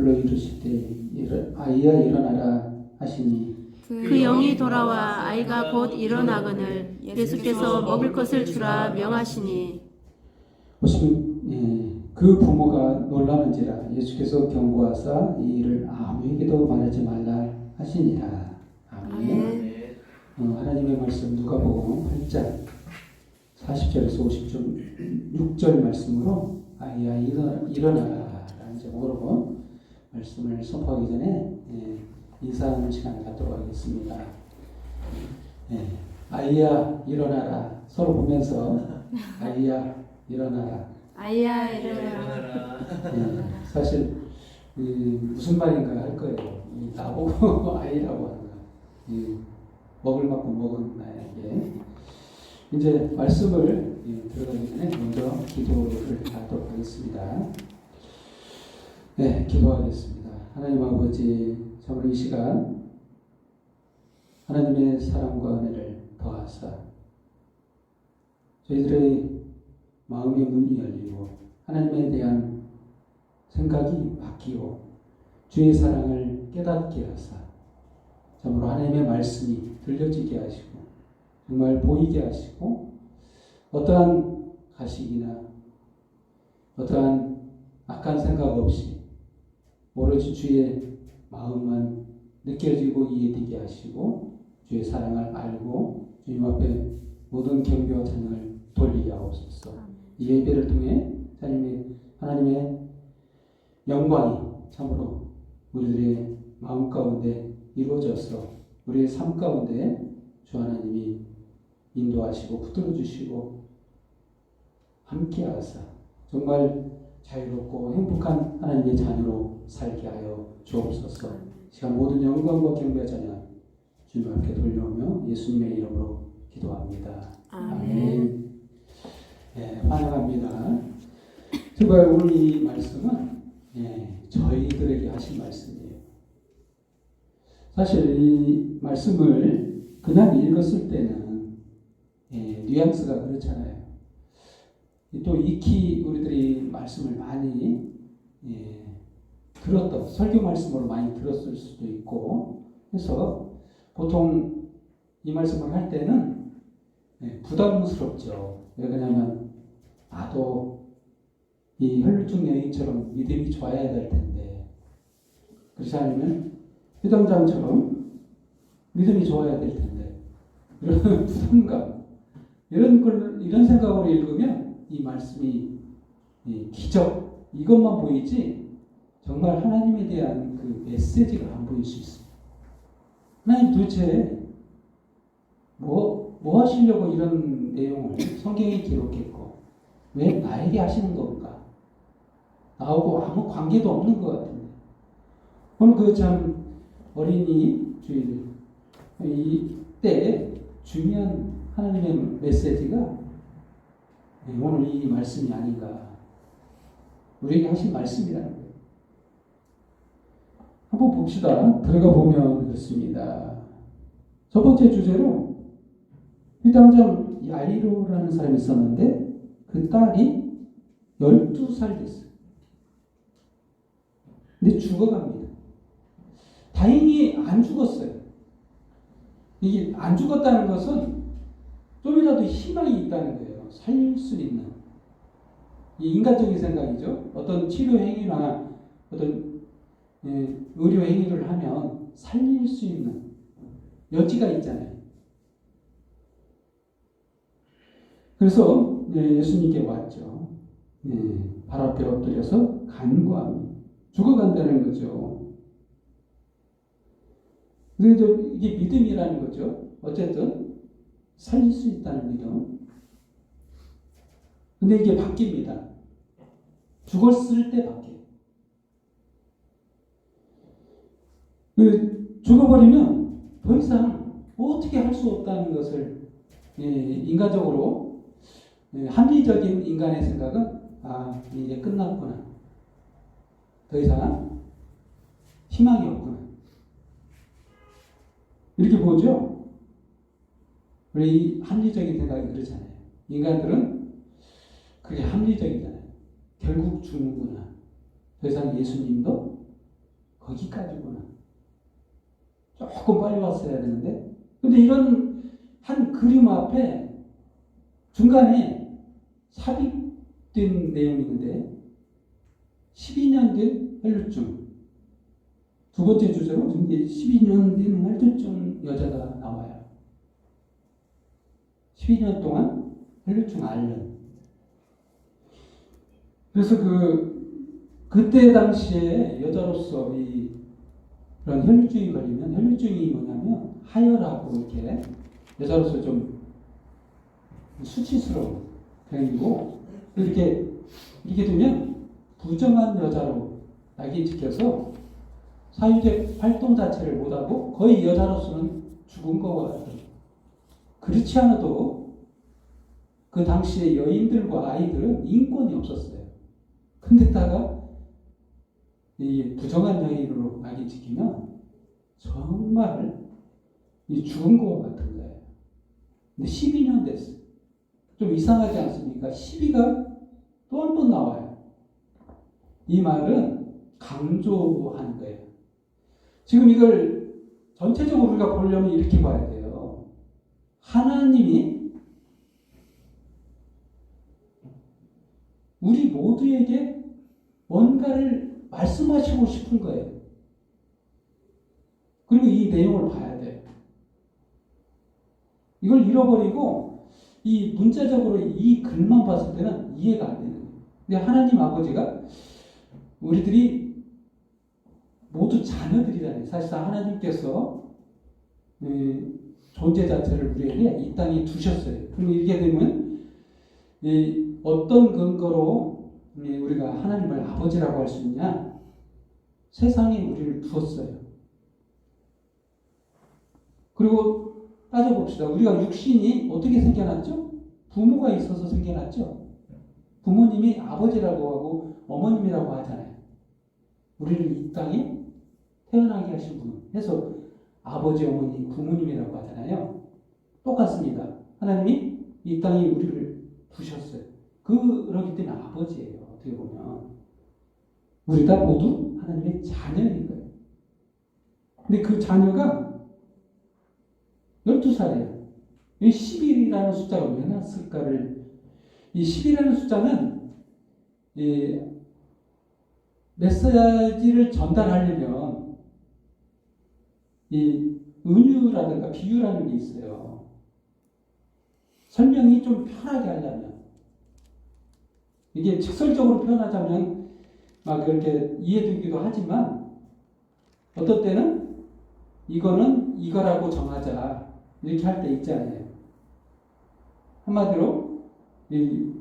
불러 이르시되 아이야 일어나라 하시니 그 영이 돌아와 아이가 곧 일어나거늘 예수께서 먹을 것을 주라 명하시니 보시면 그 부모가 놀라는지라 예수께서 경고하사 이 일을 아무에게도 말하지 말라 하시니라. 아멘. 하나님의 말씀 누가복음 8장 40절에서 56절 말씀으로 아이야 일어나라 라는 제목으로 말씀을 선포하기 전에 인사하는 시간을 갖도록 하겠습니다. 아이야 일어나라 서로 보면서 아이야 일어나라. 아이야 일어나라. 사실 무슨 말인가 할 거예요. 나보고 아이라고 하는 거. 먹을 만큼 먹은 나에게. 이제 말씀을 들어가기 전에 먼저 기도를 하도록 하겠습니다. 네, 기도하겠습니다. 하나님 아버지, 참으로 이 시간 하나님의 사랑과 은혜를 더하사 저희들의 마음의 문이 열리고 하나님에 대한 생각이 바뀌고 주의 사랑을 깨닫게 하사 참으로 하나님의 말씀이 들려지게 하시고 정말 보이게 하시고 어떠한 가식이나 어떠한 악한 생각 없이 오로지 주의 마음만 느껴지고 이해되게 하시고 주의 사랑을 알고 주님 앞에 모든 경배와 찬양을 돌리게 하옵소서. 이 예배를 통해 하나님의 영광이 참으로 우리들의 마음 가운데 이루어져서 우리의 삶 가운데 주 하나님이 인도하시고 붙들어 주시고 함께 하사 정말 자유롭고 행복한 하나님의 자녀로 살게 하여 주옵소서. 시간 모든 영광과 경배와 찬양 주님 앞에 돌려오며 예수님의 이름으로 기도합니다. 아멘. 네, 환영합니다. 정말 오늘 이 말씀은 저희들에게 하신 말씀이에요. 사실 이 말씀을 그냥 읽었을 때는 뉘앙스가 그렇잖아요. 또 익히 우리들이 말씀을 많이 들었던 설교 말씀으로 많이 들었을 수도 있고 해서 보통 이 말씀을 할 때는 부담스럽죠. 왜 그러냐면 나도 이 혈루증 여인처럼 믿음이 좋아야 될 텐데 그렇지 않으면 회당장처럼 믿음이 좋아야 될 텐데 이런 부담감 이런 생각으로 읽으면 이 말씀이 기적 이것만 보이지 정말 하나님에 대한 그 메시지가 안 보일 수 있습니다. 하나님 도대체 뭐 하시려고 이런 내용을 성경에 기록했고 왜 나에게 하시는 건가? 나하고 아무 관계도 없는 것 같은데 오늘 그 참 어린이 주일 이때 중요한 하나님의 메시지가 오늘 이 말씀이 아닌가 우리에게 하신 말씀이라는 거예요. 한번 봅시다. 들어가 보면 그렇습니다. 첫 번째 주제로 회당장 야이로라는 사람이 있었는데 그 딸이 12살 됐어요. 근데 죽어갑니다. 다행히 안 죽었어요. 이게 안 죽었다는 것은 좀이라도 희망이 있다는 거예요. 살릴 수 있는. 이 인간적인 생각이죠. 어떤 치료 행위나 어떤 의료 행위를 하면 살릴 수 있는 여지가 있잖아요. 그래서 예수님께 왔죠. 발 앞에 엎드려서 간구합니다. 죽어간다는 거죠. 그래서 이게 믿음이라는 거죠. 어쨌든 살릴 수 있다는 믿음. 근데 이게 바뀝니다. 죽었을 때 바뀌어요. 죽어버리면 더 이상 어떻게 할 수 없다는 것을 인간적으로 합리적인 인간의 생각은 이제 끝났구나. 더 이상 희망이 없구나. 이렇게 보죠. 우리 합리적인 생각이 그렇잖아요. 인간들은 그게 합리적이잖아요. 결국 죽는구나. 더 이상 예수님도 거기까지구나. 조금 빨리 왔어야 되는데. 근데 이런 한 그림 앞에 중간에 삽입된 내용이 있는데 12년 된 혈루증. 두 번째 주제로 12년 된 혈루증 여자가 나와요. 12년 동안 혈루증 앓는. 그래서 그때 당시에 여자로서 그런 혈루증이 걸리면 혈루증이 뭐냐면 하혈하고 이렇게 여자로서 좀 수치스러운 병이고 이렇게 되면 부정한 여자로 낙인 찍혀서 사회적 활동 자체를 못하고 거의 여자로서는 죽은 거와 같은. 그렇지 않아도 그 당시에 여인들과 아이들은 인권이 없었어요. 근데다가 이 부정한 여인으로 낙인 찍히면 정말 이 죽은 거와 같은 거예요. 근데 12년 됐어요. 좀 이상하지 않습니까? 12가 또 한 번 나와요. 이 말은 강조하는 거예요. 지금 이걸 전체적으로 우리가 보려면 이렇게 봐야 돼요. 하나님이 우리 모두에게 뭔가를 말씀하시고 싶은 거예요. 그리고 이 내용을 봐야 돼요. 이걸 잃어버리고 이 문자적으로 이 글만 봤을 때는 이해가 안 되는 거예요. 근데 하나님 아버지가 우리들이 모두 자녀들이잖아요. 사실상 하나님께서 존재 자체를 우리에게 이 땅에 두셨어요. 그럼 이렇게 되면 어떤 근거로 우리가 하나님을 아버지라고 할 수 있냐? 세상에 우리를 두었어요. 그리고 따져봅시다. 우리가 육신이 어떻게 생겨났죠? 부모가 있어서 생겨났죠. 부모님이 아버지라고 하고 어머님이라고 하잖아요. 우리를 이 땅에 태어나게 하신 분 해서 아버지, 어머니, 부모님이라고 하잖아요. 똑같습니다. 하나님이 이 땅에 우리를 두셨어요. 그러기 때문에 아버지예요. 어떻게 보면 우리 다 모두 하나님의 자녀인 거예요. 근데 그 자녀가 12살이에요. 이 10이라는 숫자가 왜 났을까를, 이 10이라는 숫자는 이 메시지를 전달하려면 이 은유라든가 비유라는 게 있어요. 설명이 좀 편하게 하려면, 이게 직설적으로 표현하자면 막 그렇게 이해되기도 하지만 어떤 때는 이거는 이거라고 정하자 이렇게 할 때 있잖아요. 한마디로 이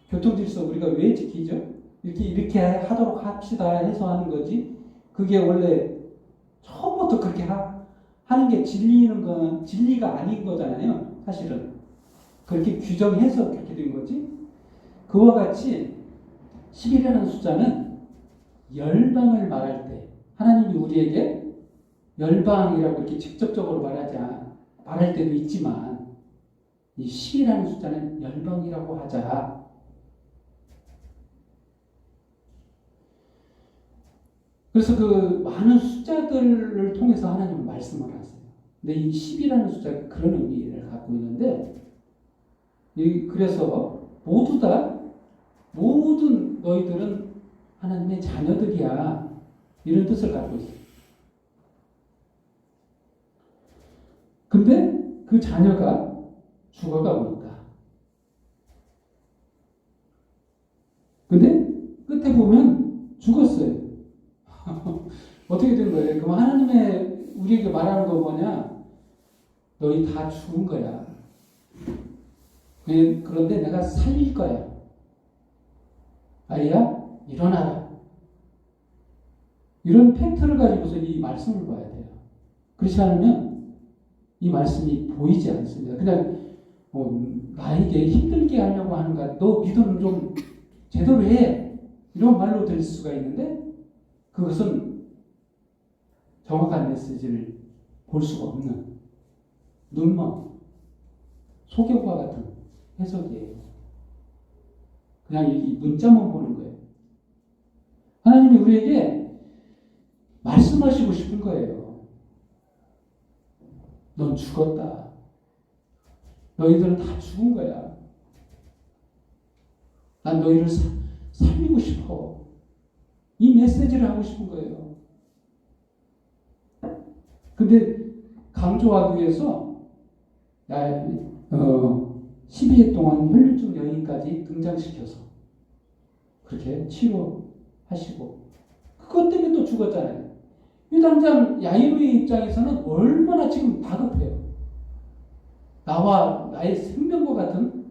교통질서 우리가 왜 지키죠? 이렇게 하도록 합시다 해서 하는 거지. 그게 원래 처음부터 그렇게 하는 게 진리가 아닌 거잖아요. 사실은 그렇게 규정해서 그렇게 된 거지. 그와 같이 11이라는 숫자는 열방을 말할 때 하나님이 우리에게 열방이라고 이렇게 직접적으로 말할 때도 있지만 이 10이라는 숫자는 열방이라고 하자. 그래서 그 많은 숫자들을 통해서 하나님은 말씀을 하세요. 근데 이 10이라는 숫자가 그런 의미를 갖고 있는데, 그래서 모든 너희들은 하나님의 자녀들이야. 이런 뜻을 갖고 있어요. 근데 그 자녀가 죽어가보니까. 근데 끝에 보면 죽었어요. 어떻게 된 거예요? 그럼 하나님의 우리에게 말하는 거 뭐냐? 너희 다 죽은 거야. 그런데 내가 살릴 거야. 아이야, 일어나라. 이런 팩트를 가지고서 이 말씀을 봐야 돼요. 그렇지 않으면 이 말씀이 보이지 않습니다. 그냥 나에게 힘들게 하려고 하는가? 너 믿음을 좀 제대로 해. 이런 말로 들릴 수가 있는데 그것은 정확한 메시지를 볼 수가 없는 눈먼 소경과 같은 해석이에요. 그냥 이 문자만 보는 거예요. 하나님이 우리에게 말씀하시고 싶은 거예요. 넌 죽었다. 너희들은 다 죽은 거야. 난 너희를 살리고 싶어. 이 메시지를 하고 싶은 거예요. 근데 강조하기 위해서 12회 동안 혈류증 여인까지 등장시켜서 그렇게 치료하시고 그것 때문에 또 죽었잖아요. 유당장 야이로의 입장에서는 얼마나 지금 다급해요. 나의 생명과 같은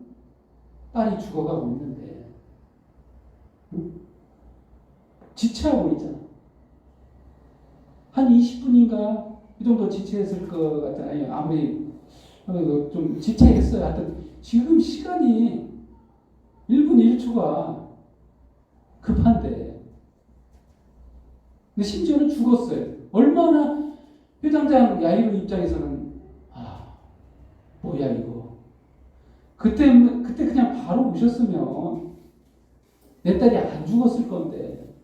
딸이 죽어가고 있는데 지체하고 있잖아. 한 20분인가 이 정도 지체했을 것 같잖아요. 아무리 좀 지체했어요. 하여튼 지금 시간이 1분 1초가 급한데 근데 심지어는 죽었어요. 얼마나 회장장 야이로 입장에서는 뭐야 이거. 그때 그냥 바로 오셨으면 내 딸이 안 죽었을 건데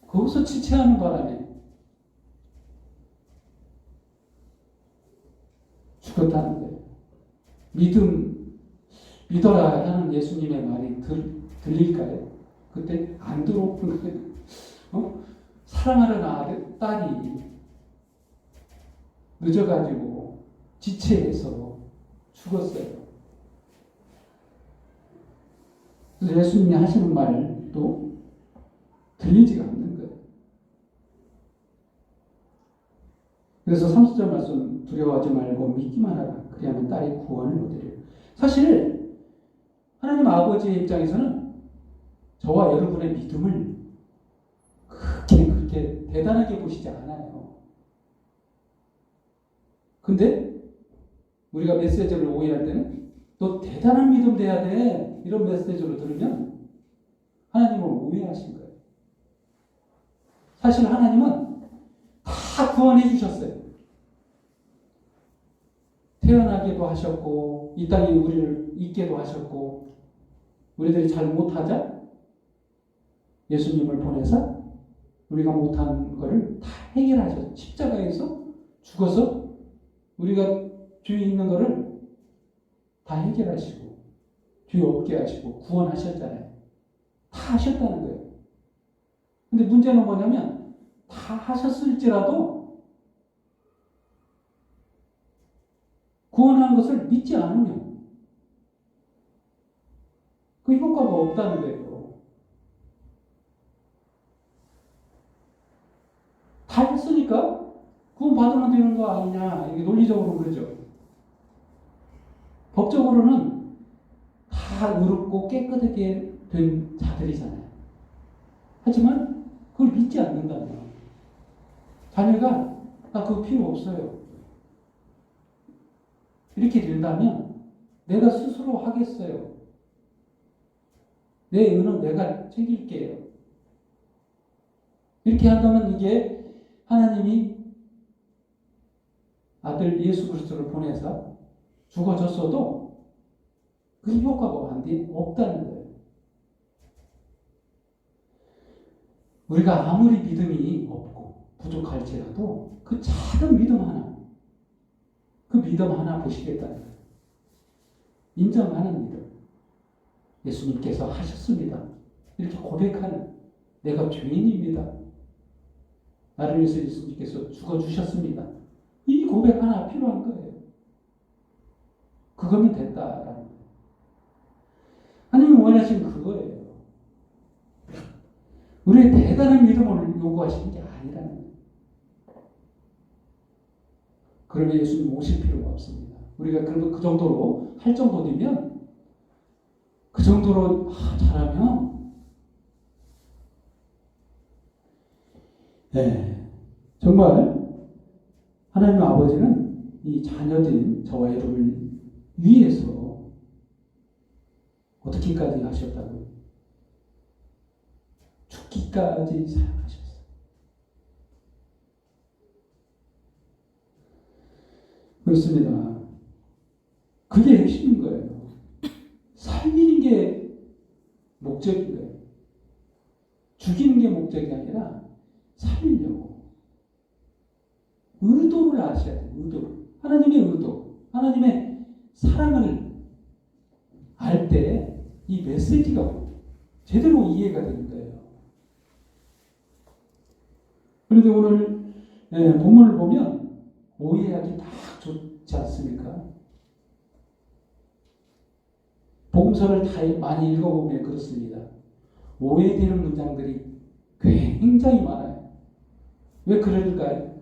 거기서 지체하는 바람에 죽었다는 거예요. 믿어라 하는 예수님의 말이 들릴까요? 그때 안 들어오는 거예요. 사랑하는 딸이 늦어가지고 지체해서 죽었어요. 그래서 예수님이 하시는 말도 들리지가 않는 거예요. 그래서 30절 말씀 두려워하지 말고 믿기만 하라. 그리하면 딸이 구원을 얻으리라. 사실 하나님 아버지의 입장에서는 저와 여러분의 믿음을 그렇게 대단하게 보시지 않아요. 근데 우리가 메시지를 오해할 때는 너 대단한 믿음 돼야 돼. 이런 메시지로 들으면 하나님을 오해하신 거예요. 사실 하나님은 다 구원해 주셨어요. 태어나게도 하셨고 이 땅에 우리를 있게도 하셨고 우리들이 잘 못하자 예수님을 보내서 우리가 못한 거를 다 해결하셨어요. 십자가에서 죽어서 우리가 죄 있는 거를 다 해결하시고 죄 없게 하시고 구원하셨잖아요. 다 하셨다는 거예요. 근데 문제는 뭐냐면 다 하셨을지라도 구원한 것을 믿지 않으면 그 효과가 없다는 거예요. 다 했으니까 구원 받으면 되는 거 아니냐. 이게 논리적으로 그러죠. 법적으로는 다 의롭고 깨끗하게 된 자들이잖아요. 하지만 그걸 믿지 않는다면 자녀가 나 그거 필요 없어요. 이렇게 된다면 내가 스스로 하겠어요. 내 은은 내가 챙길게요. 이렇게 한다면 이게 하나님이 아들 예수 그리스도를 보내서 죽어졌어도 그 효과가 없다는 거예요. 우리가 아무리 믿음이 없고 부족할지라도 그 작은 믿음 하나, 그 믿음 하나 보시겠다는 거예요. 인정하는 믿음. 예수님께서 하셨습니다. 이렇게 고백하는 내가 죄인입니다. 나를 위해서 예수님께서 죽어주셨습니다. 이 고백 하나 필요한 거예요. 그거면 됐다라는 거예요. 하나님이 원하시는 그거예요. 우리의 대단한 믿음을 요구하시는 게 아니라는 거예요. 그러면 예수님 오실 필요가 없습니다. 우리가 그 정도로 할 정도 되면 그 정도로 잘하면 정말 하나님 아버지는 이 자녀들인 저와 여러분을 위해서 어떻게까지 하셨다고요? 죽기까지 사랑하셨어요. 그렇습니다. 그게 핵심인 거예요. 살리는 게 목적인 거예요. 게 목적이 아니라 살리려고. 의도를 아셔야 돼요. 의도. 하나님의 의도. 하나님의 사랑을 알 때 이 메시지가 제대로 이해가 되는 거예요. 그런데 오늘 본문을 보면 오해하기 딱 좋지 않습니까? 복음서를 다 많이 읽어보면 그렇습니다. 오해되는 문장들이 굉장히 많아요. 왜 그럴까요?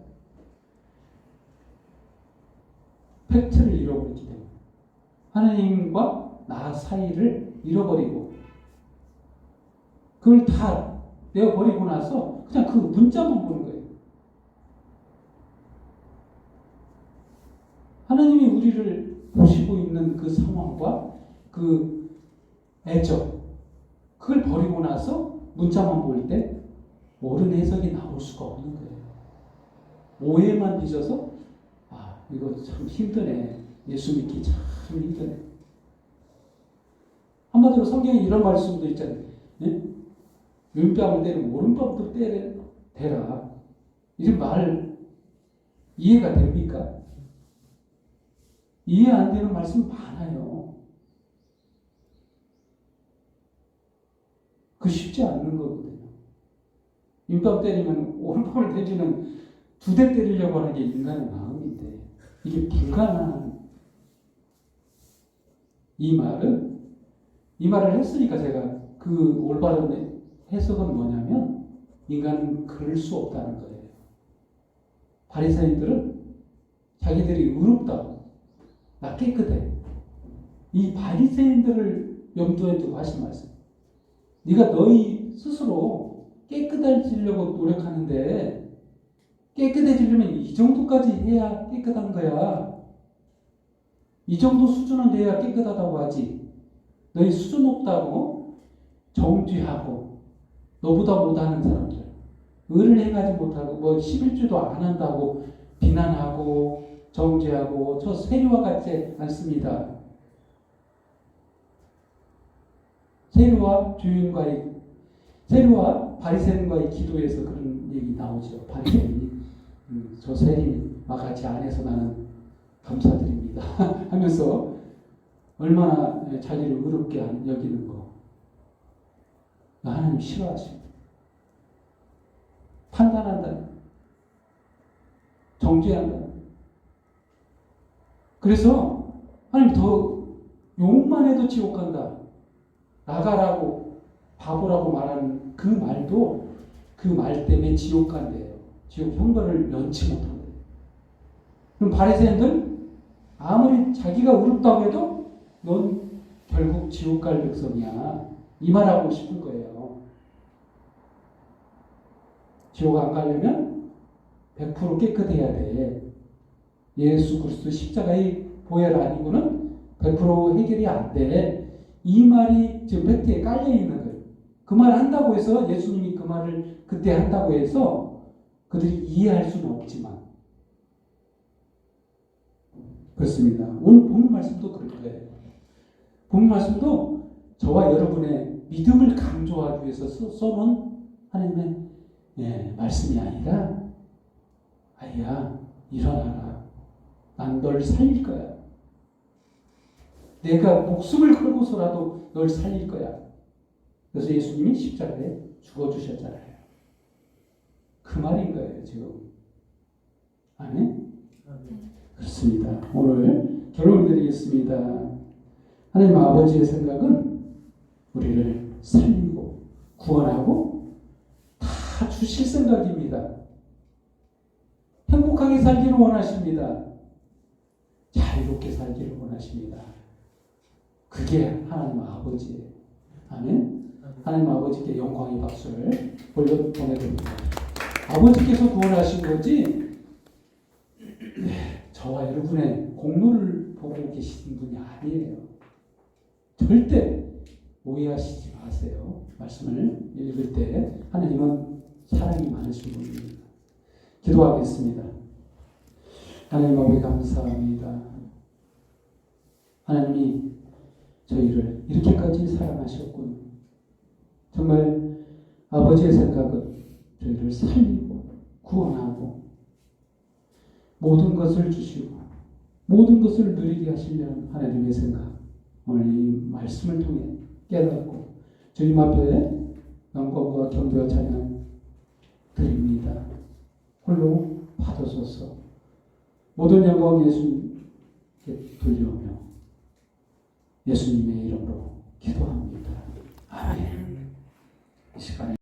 팩트를 잃어버렸기 때문에. 하나님과 나 사이를 잃어버리고 그걸 다 내어버리고 나서 그냥 그 문자만 보는 거예요. 하나님이 우리를 보시고 있는 그 상황과 그 애정, 그걸 버리고 나서 문자만 볼 때 옳은 해석이 나올 수가 없는 거예요. 오해만 빚어서 이거 참 힘드네. 예수 믿기 참 힘드네. 한마디로 성경에 이런 말씀도 있잖아요. 예? 왼뺨을 때리면 오른뺨도 대라. 이런 말 이해가 됩니까? 이해 안 되는 말씀 많아요. 그 쉽지 않는 거거든요. 왼뺨 때리면 오른팔을 대지는 두 대 때리려고 하는 게 인간의 마음인데 이게 불가능한 이 말을 했으니까 제가 그 올바른 해석은 뭐냐면 인간은 그럴 수 없다는 거예요. 바리새인들은 자기들이 의롭다고 나 깨끗해. 이 바리새인들을 염두에 두고 하신 말씀. 네가 너희 스스로 깨끗해지려고 노력하는데 깨끗해지려면 이 정도까지 해야 깨끗한 거야. 이 정도 수준은 돼야 깨끗하다고 하지. 너희 수준 높다고 정죄하고 너보다 못하는 사람들, 의를 행하지 못하고 11주도 안 한다고 비난하고 정죄하고 저 세리와 같지 않습니다. 세리와 바리새인과의 기도에서 그런 얘기 나오죠. 바리새인이 저 세리와 같이 안 해서 나는 감사드립니다 하면서 얼마나 자기를 의롭게 여기는 거. 하나님 싫어하십니다. 판단한다. 정죄한다. 그래서 하나님 더 욕만 해도 지옥 간다. 나가라고 바보라고 말하는 그 말도 그 말 때문에 지옥 간대요. 지옥 형벌을 면치 못한 거예요. 그럼 바리새인들 아무리 자기가 의롭다고 해도 넌 결국 지옥 갈 백성이야. 이 말하고 싶은 거예요. 지옥 안 가려면 100% 깨끗해야 돼. 예수 그리스도 십자가의 보혈 아니고는 100% 해결이 안 돼. 이 말이 지금 팩트에 깔려 있는 거예요. 그 말 한다고 해서 예수님이 그 말을 그때 한다고 해서 그들이 이해할 수는 없지만 그렇습니다. 오늘 본문 말씀도 그럴 거예요. 본문 말씀도 저와 여러분의 믿음을 강조하기 위해서 써놓은 하나님의 말씀이 아니라 아이야 일어나라. 난 널 살릴 거야. 내가 목숨을 걸고서라도 널 살릴 거야. 그래서 예수님이 십자가에 죽어주셨잖아요. 그 말인 거예요 지금. 아멘? 그렇습니다. 오늘 결론을 드리겠습니다. 하나님 아버지의 생각은 우리를 살리고 구원하고 다 주실 생각입니다. 행복하게 살기를 원하십니다. 자유롭게 살기를 원하십니다. 그게 하나님 아버지예요. 아멘? 하나님 아버지께 영광의 박수를 보내드립니다. 아버지께서 구원하신 거지 저와 여러분의 공로를 보고 계시는 분이 아니에요. 절대 오해하시지 마세요. 말씀을 읽을 때 하나님은 사랑이 많으신 분입니다. 기도하겠습니다. 하나님 아버지 감사합니다. 하나님이 저희를 이렇게까지 사랑하셨군. 정말 아버지의 생각은 저희를 살리고 구원하고 모든 것을 주시고 모든 것을 누리게 하시려는 하나님의 생각, 오늘 이 말씀을 통해 깨닫고 주님 앞에 영광과 경배와 찬양 드립니다. 홀로 받으소서. 모든 영광 예수님께 돌려오며 예수님의 이름으로 기도합니다. 아멘. 이 시간에